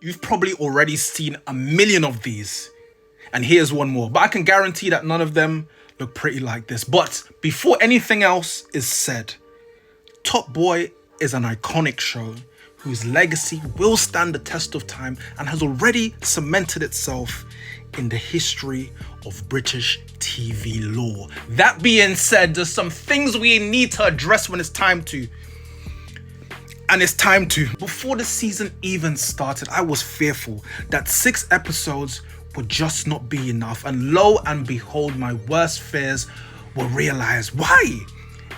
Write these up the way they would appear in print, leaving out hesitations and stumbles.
You've probably already seen a million of these. And here's one more. But I can guarantee that none of them look pretty like this. But before anything else is said, Topboy is an iconic show whose legacy will stand the test of time and has already cemented itself in the history of British TV lore. That being said, there's some things we need to address when it's time to. And it's time to. Before the season even started, I was fearful that 6 episodes would just not be enough. And lo and behold, my worst fears were realized. Why?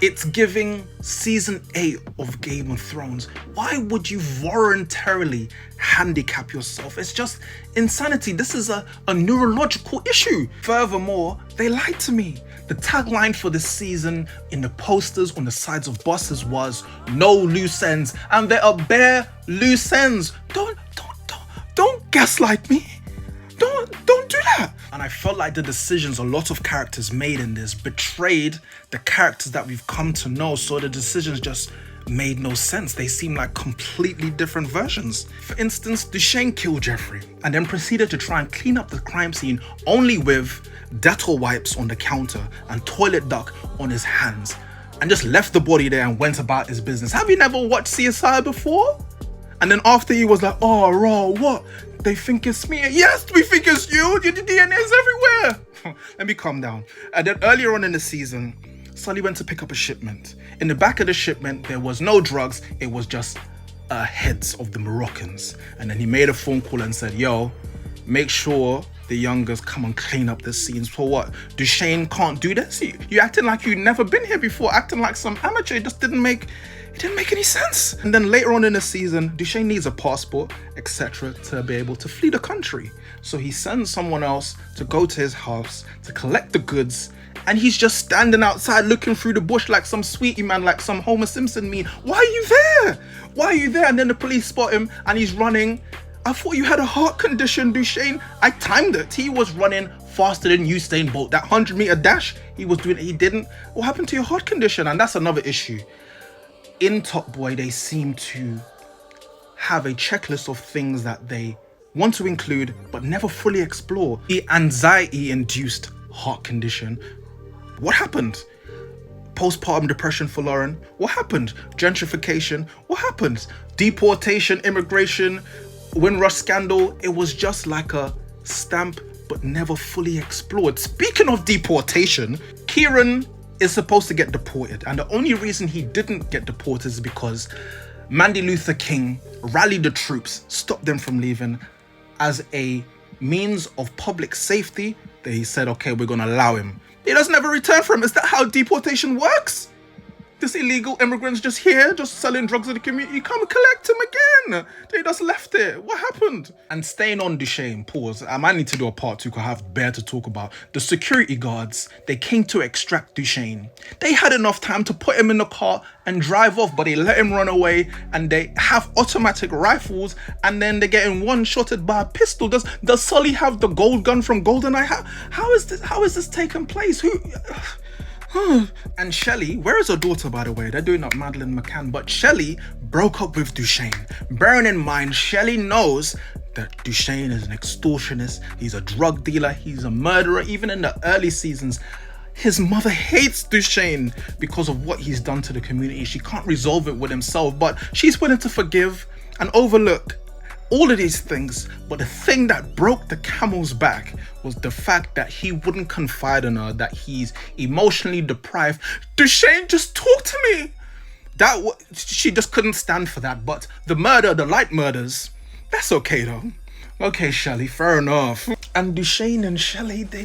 It's giving season 8 of Game of Thrones. Why would you voluntarily handicap yourself? It's just insanity. This is a neurological issue. Furthermore, they lied to me. The tagline for this season in the posters on the sides of buses was "No loose ends," and there are bare loose ends. Don't gaslight me. Don't do that. And I felt like the decisions a lot of characters made in this betrayed the characters that we've come to know. So the decisions just made no sense. They seem like completely different versions. For instance, Dushane killed Jeffrey and then proceeded to try and clean up the crime scene only with Dettol wipes on the counter and toilet duck on his hands, and just left the body there and went about his business. Have you never watched CSI before? And then after he was like, "Oh, raw, what? They think it's me." Yes, we think it's you. The DNA is everywhere. Let me calm down. And then earlier on in the season, Sully went to pick up a shipment. In the back of the shipment, there was no drugs. It was just heads of the Moroccans. And then he made a phone call and said, "Yo, make sure the youngers come and clean up the scenes." For what? Dushane can't do this? You acting like you'd never been here before, acting like some amateur. It just didn't make any sense. And then later on in the season, Dushane needs a passport, etc., to be able to flee the country. So he sends someone else to go to his house to collect the goods, and he's just standing outside looking through the bush like some sweetie man, like some Homer Simpson meme. Why are you there? Why are you there? And then the police spot him and he's running. I thought you had a heart condition, Dushane. I timed it. He was running faster than Usain Bolt. That 100-meter dash he was doing, he didn't. What happened to your heart condition? And that's another issue. In Topboy, they seem to have a checklist of things that they want to include but never fully explore. The anxiety-induced heart condition. What happened? Postpartum depression for Lauren. What happened? Gentrification. What happened? Deportation, immigration, Windrush scandal. It was just like a stamp but never fully explored. Speaking of deportation, Kieron is supposed to get deported, and the only reason he didn't get deported is because Mandy Luther King rallied the troops, stopped them from leaving as a means of public safety. That he said, okay, we're gonna allow him. He doesn't ever return for him. Is that how deportation works? This illegal immigrant's just here, just selling drugs in the community. You come and collect him again. They just left it. What happened? And staying on Dushane, pause. I might need to do a part 2 because I have bare to talk about. The security guards, they came to extract Dushane. They had enough time to put him in the car and drive off, but they let him run away, and they have automatic rifles, and then they're getting one-shotted by a pistol. Does Sully have the gold gun from GoldenEye? How is this taking place? Who? And Shelly, where is her daughter, by the way? They're doing up Madeleine McCann, but Shelly broke up with Dushane. Bearing in mind, Shelly knows that Dushane is an extortionist, he's a drug dealer, he's a murderer. Even in the early seasons, his mother hates Dushane because of what he's done to the community. She can't resolve it with himself, but she's willing to forgive and overlook all of these things. But the thing that broke the camel's back was the fact that he wouldn't confide in her, that he's emotionally deprived. Dushane, just talk to me. She just couldn't stand for that. But the murder, the light murders, that's okay though. Okay, Shelly, fair enough. And Dushane and Shelly, they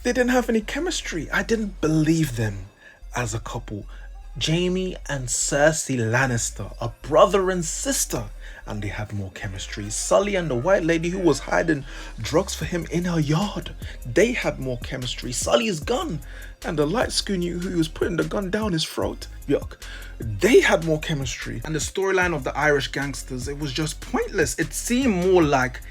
didn't have any chemistry. I didn't believe them as a couple. Jaime and Cersei Lannister are brother and sister, and they had more chemistry. Sully and the white lady who was hiding drugs for him in her yard, they had more chemistry. Sully's gun and the light skin who was putting the gun down his throat, yuck, they had more chemistry. And the storyline of the Irish gangsters, it was just pointless. It seemed more like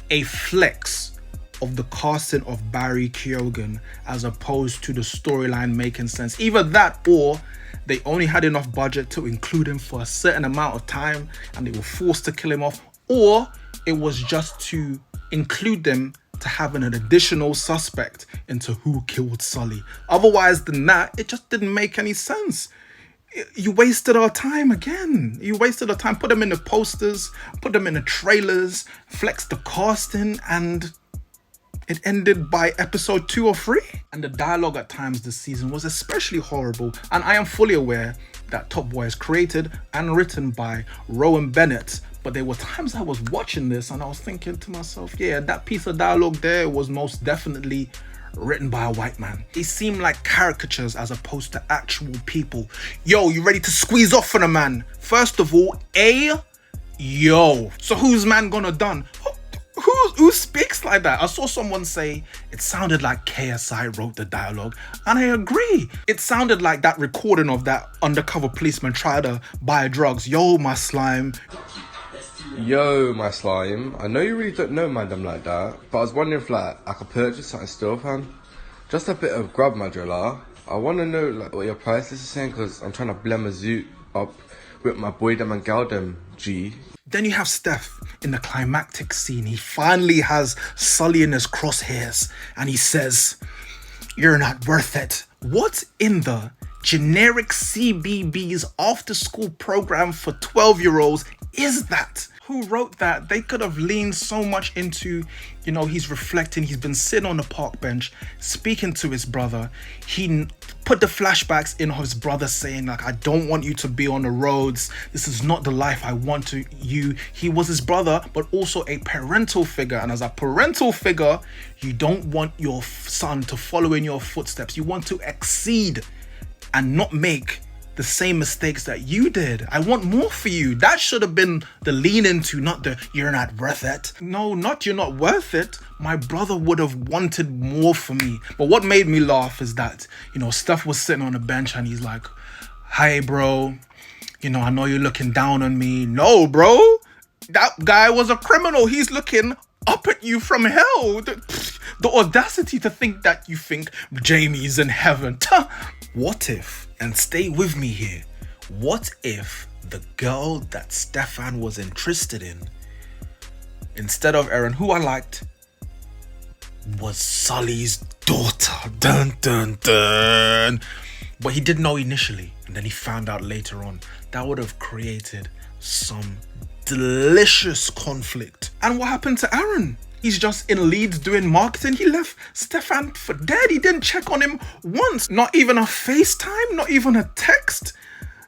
a flex of the casting of Barry Keoghan as opposed to the storyline making sense. Either that, or they only had enough budget to include him for a certain amount of time and they were forced to kill him off, or it was just to include them to having an additional suspect into who killed Sully. Otherwise than that, it just didn't make any sense. You wasted our time again. You wasted our time. Put them in the posters, put them in the trailers, flex the casting, and it ended by episode 2 or 3. And the dialogue at times this season was especially horrible. And I am fully aware that Topboy is created and written by Rowan Bennett. But there were times I was watching this and I was thinking to myself, yeah, that piece of dialogue there was most definitely written by a white man. They seem like caricatures as opposed to actual people. Yo, you ready to squeeze off on a man? First of all, yo. So who's man gonna done? Who speaks like that? I saw someone say it sounded like KSI wrote the dialogue, and I agree. It sounded like that recording of that undercover policeman trying to buy drugs. Yo, my slime. Yo, my slime. I know you really don't know madam like that, but I was wondering if like I could purchase something still, fam. Just a bit of grub, Madrilla. I want to know like what your price list is saying, because I'm trying to blem a zoot up with my boy them and gal them, G. Then you have Steph in the climactic scene. He finally has Sully in his crosshairs and he says, "You're not worth it." What in the generic CBBS after school program for 12-year-olds is that? Who wrote that? They could have leaned so much into, you know, he's reflecting, he's been sitting on the park bench, speaking to his brother. He put the flashbacks in of his brother saying like, I don't want you to be on the roads. This is not the life I want to you. He was his brother, but also a parental figure. And as a parental figure, you don't want your son to follow in your footsteps. You want to exceed and not make the same mistakes that you did. I want more for you. That should have been the lean into, not the you're not worth it. No, not you're not worth it. My brother would have wanted more for me. But what made me laugh is that, you know, Steph was sitting on the bench and he's like, "Hi, bro. You know, I know you're looking down on me." No, bro. That guy was a criminal. He's looking up at you from hell. The audacity to think that you think Jamie's in heaven. What if, and stay with me here, what if the girl that Stefan was interested in, instead of Erin, who I liked, was Sully's daughter? Dun dun dun. But he didn't know initially, and then he found out later on. That would have created some delicious conflict. And what happened to Aaron? He's just in Leeds doing marketing. He left Stefan for dead. He didn't check on him once. Not even a FaceTime, not even a text.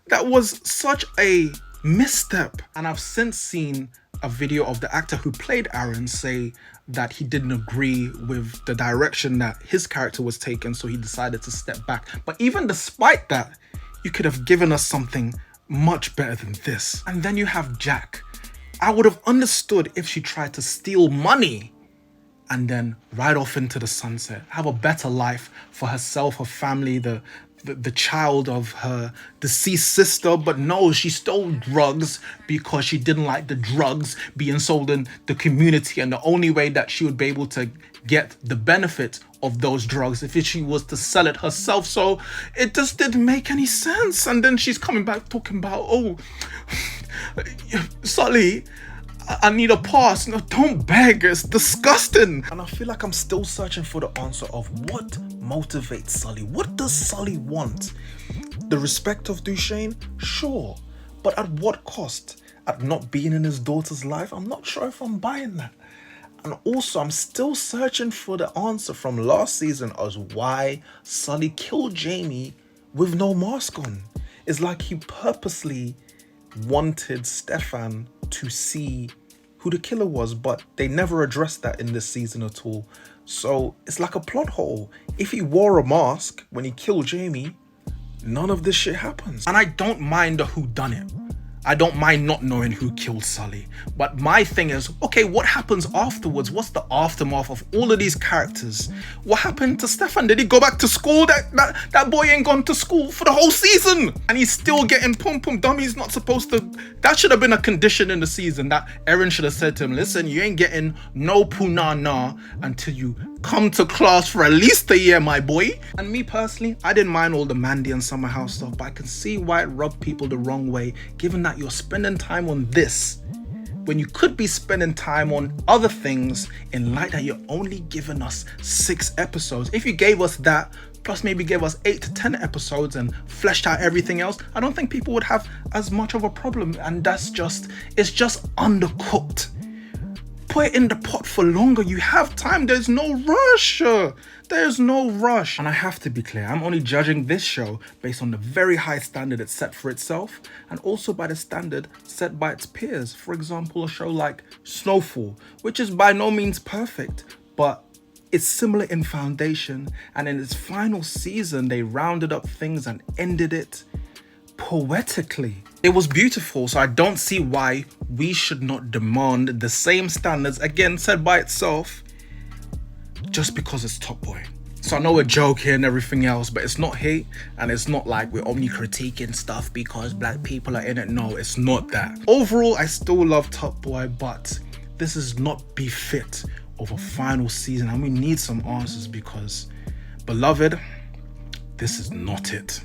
That was such a misstep. And I've since seen a video of the actor who played Aaron say that he didn't agree with the direction that his character was taken, so he decided to step back. But even despite that, you could have given us something much better than this. And then you have Jack. I would have understood if she tried to steal money and then ride off into the sunset, have a better life for herself, her family, the child of her deceased sister. But no, she stole drugs because she didn't like the drugs being sold in the community, and the only way that she would be able to get the benefit of those drugs if she was to sell it herself. So it just didn't make any sense. And then she's coming back talking about, "Oh, Sully, I need a pass." No, don't beg. It's disgusting. And I feel like I'm still searching for the answer of what motivates Sully. What does Sully want? The respect of Dushane? Sure. But at what cost? At not being in his daughter's life? I'm not sure if I'm buying that. And also, I'm still searching for the answer from last season as why Sully killed Jamie with no mask on. It's like he purposely wanted Stefan to see who the killer was, but they never addressed that in this season at all. So it's like a plot hole. If he wore a mask when he killed Jamie, none of this shit happens. And I don't mind the whodunit. I don't mind not knowing who killed Sully. But my thing is, okay, what happens afterwards? What's the aftermath of all of these characters? What happened to Stefan? Did he go back to school? That boy ain't gone to school for the whole season. And he's still getting pum dummy. He's not supposed to. That should have been a condition in the season that Erin should have said to him, "Listen, you ain't getting no punana until you come to class for at least a year, my boy." And me personally, I didn't mind all the Mandy and Summer House stuff, but I can see why it rubbed people the wrong way, given that you're spending time on this when you could be spending time on other things in light that you're only giving us 6 episodes. If you gave us that, plus maybe gave us 8 to 10 episodes and fleshed out everything else, I don't think people would have as much of a problem. And it's just undercooked. Put it in the pot for longer. You have time. There's no rush. There's no rush. And I have to be clear, I'm only judging this show based on the very high standard it's set for itself and also by the standard set by its peers. For example, a show like Snowfall, which is by no means perfect, but it's similar in foundation, and in its final season, they rounded up things and ended it poetically. It was beautiful, so I don't see why we should not demand the same standards, again set by itself, just because it's Topboy. So I know we're joking and everything else, but it's not hate, and it's not like we're only critiquing stuff because black people are in it. No, it's not that. Overall, I still love Topboy, but this is not befit of a final season, and we need some answers because, beloved, this is not it.